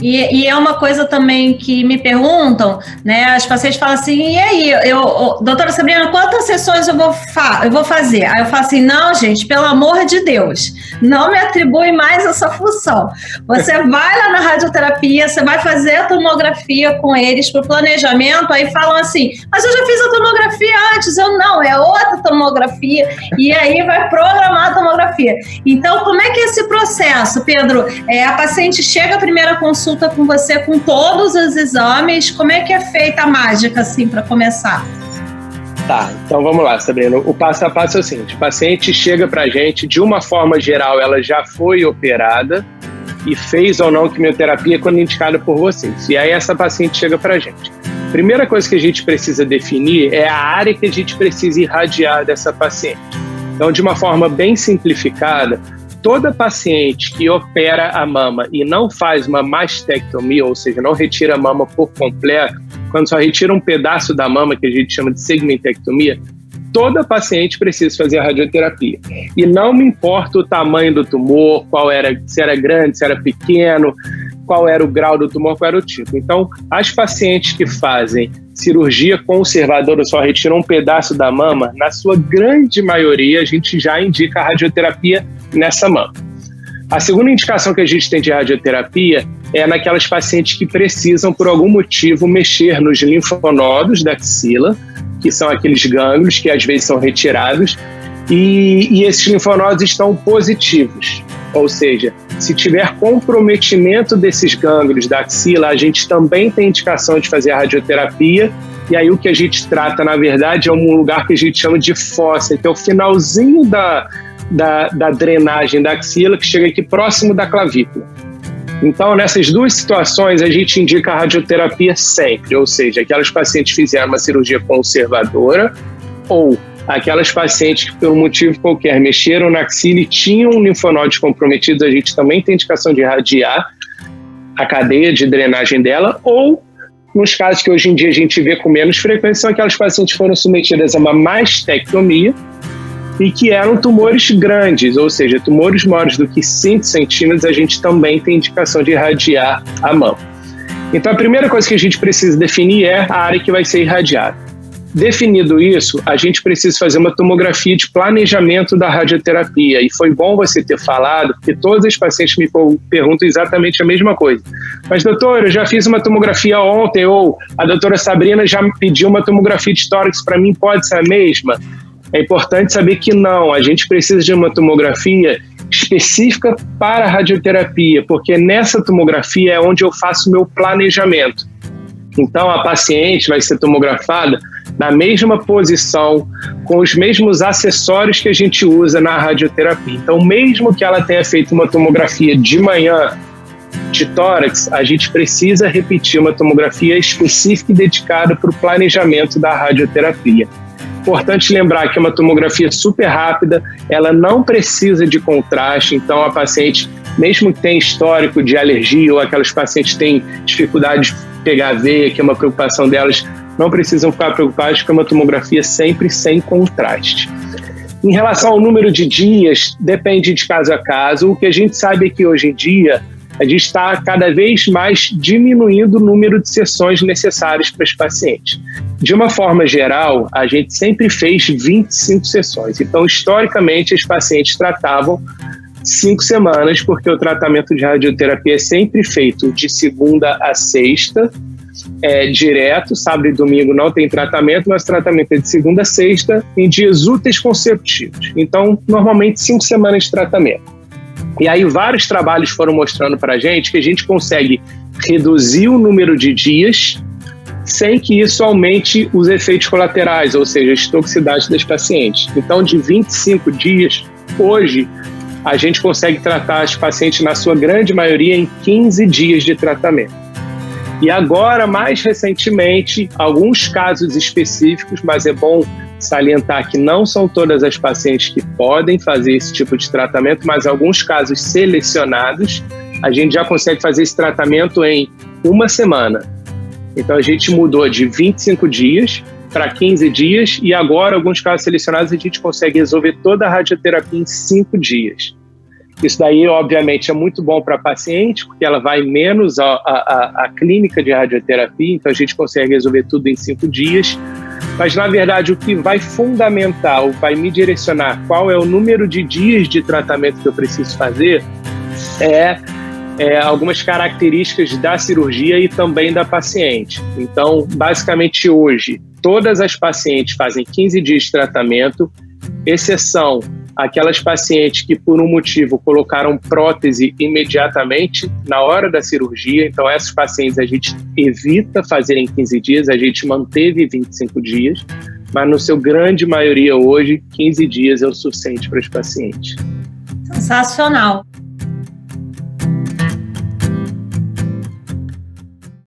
E é uma coisa também que me perguntam, né? As pacientes falam assim, e aí, doutora Sabrina, quantas sessões eu vou fazer? Aí eu falo assim, não, gente, pelo amor de Deus, não me atribui mais essa função. Você vai lá na radioterapia, você vai fazer a tomografia com eles para o planejamento, aí falam assim, mas eu já fiz a tomografia antes. Eu não, é outra tomografia, e aí vai programar a tomografia. Então, como é que é esse processo, Pedro? A paciente chega à primeira consulta com você com todos os exames, como é que é feita a mágica, assim, para começar? Tá, então vamos lá, Sabrina. O passo a passo é o seguinte, o paciente chega pra gente, de uma forma geral, ela já foi operada e fez ou não quimioterapia quando indicada por vocês. E aí essa paciente chega pra gente. Primeira coisa que a gente precisa definir é a área que a gente precisa irradiar dessa paciente. Então, de uma forma bem simplificada, toda paciente que opera a mama e não faz uma mastectomia, ou seja, não retira a mama por completo, quando só retira um pedaço da mama, que a gente chama de segmentectomia, toda paciente precisa fazer a radioterapia. E não me importa o tamanho do tumor, se era grande, se era pequeno, qual era o grau do tumor, qual era o tipo. Então, as pacientes que fazem cirurgia conservadora, só retiram um pedaço da mama, na sua grande maioria, a gente já indica a radioterapia nessa mama. A segunda indicação que a gente tem de radioterapia é naquelas pacientes que precisam, por algum motivo, mexer nos linfonodos da axila, que são aqueles gânglios que às vezes são retirados, e esses linfonodos estão positivos. Ou seja, se tiver comprometimento desses gânglios da axila, a gente também tem indicação de fazer a radioterapia, e aí o que a gente trata, na verdade, é um lugar que a gente chama de fossa, que é o finalzinho da drenagem da axila, que chega aqui próximo da clavícula. Então, nessas duas situações, a gente indica a radioterapia sempre, ou seja, aquelas pacientes que fizeram uma cirurgia conservadora ou aquelas pacientes que, por um motivo qualquer, mexeram na axila e tinham linfonodos comprometidos, a gente também tem indicação de irradiar a cadeia de drenagem dela, ou, nos casos que hoje em dia a gente vê com menos frequência, são aquelas pacientes que foram submetidas a uma mastectomia e que eram tumores grandes, ou seja, tumores maiores do que 5 centímetros, a gente também tem indicação de irradiar a mama. Então, a primeira coisa que a gente precisa definir é a área que vai ser irradiada. Definido isso, a gente precisa fazer uma tomografia de planejamento da radioterapia. E foi bom você ter falado, porque todas as pacientes me perguntam exatamente a mesma coisa. Mas, doutora, eu já fiz uma tomografia ontem, ou a doutora Sabrina já me pediu uma tomografia de tórax, para mim pode ser a mesma? É importante saber que não, a gente precisa de uma tomografia específica para a radioterapia, porque nessa tomografia é onde eu faço o meu planejamento. Então, a paciente vai ser tomografada na mesma posição, com os mesmos acessórios que a gente usa na radioterapia. Então, mesmo que ela tenha feito uma tomografia de manhã de tórax, a gente precisa repetir uma tomografia específica e dedicada para o planejamento da radioterapia. Importante lembrar que é uma tomografia super rápida, ela não precisa de contraste, então a paciente, mesmo que tenha histórico de alergia ou aquelas pacientes que têm dificuldade de pegar a veia, que é uma preocupação delas, não precisam ficar preocupadas, porque é uma tomografia sempre sem contraste. Em relação ao número de dias, depende de caso a caso. O que a gente sabe é que hoje em dia a gente está cada vez mais diminuindo o número de sessões necessárias para os pacientes. De uma forma geral, a gente sempre fez 25 sessões. Então, historicamente, os pacientes tratavam 5 semanas, porque o tratamento de radioterapia é sempre feito de segunda a sexta, direto, sábado e domingo não tem tratamento, mas o tratamento é de segunda a sexta em dias úteis consecutivos. Então, normalmente 5 semanas de tratamento. E aí vários trabalhos foram mostrando para a gente consegue reduzir o número de dias sem que isso aumente os efeitos colaterais, ou seja, a toxicidade das pacientes. Então, de 25 dias, hoje, a gente consegue tratar as pacientes, na sua grande maioria, em 15 dias de tratamento. E agora, mais recentemente, alguns casos específicos, mas é bom salientar que não são todas as pacientes que podem fazer esse tipo de tratamento, mas alguns casos selecionados, a gente já consegue fazer esse tratamento em 1 semana. Então, a gente mudou de 25 dias para 15 dias e agora, alguns casos selecionados, a gente consegue resolver toda a radioterapia em 5 dias. Isso daí, obviamente, é muito bom para a paciente, porque ela vai menos à clínica de radioterapia, então a gente consegue resolver tudo em 5 dias. Mas, na verdade, o que vai fundamentar, ou vai me direcionar qual é o número de dias de tratamento que eu preciso fazer, é algumas características da cirurgia e também da paciente. Então, basicamente, hoje, todas as pacientes fazem 15 dias de tratamento, exceção aquelas pacientes que, por um motivo, colocaram prótese imediatamente na hora da cirurgia. Então, essas pacientes a gente evita fazer em 15 dias, a gente manteve 25 dias, mas no seu grande maioria hoje, 15 dias é o suficiente para os pacientes. Sensacional.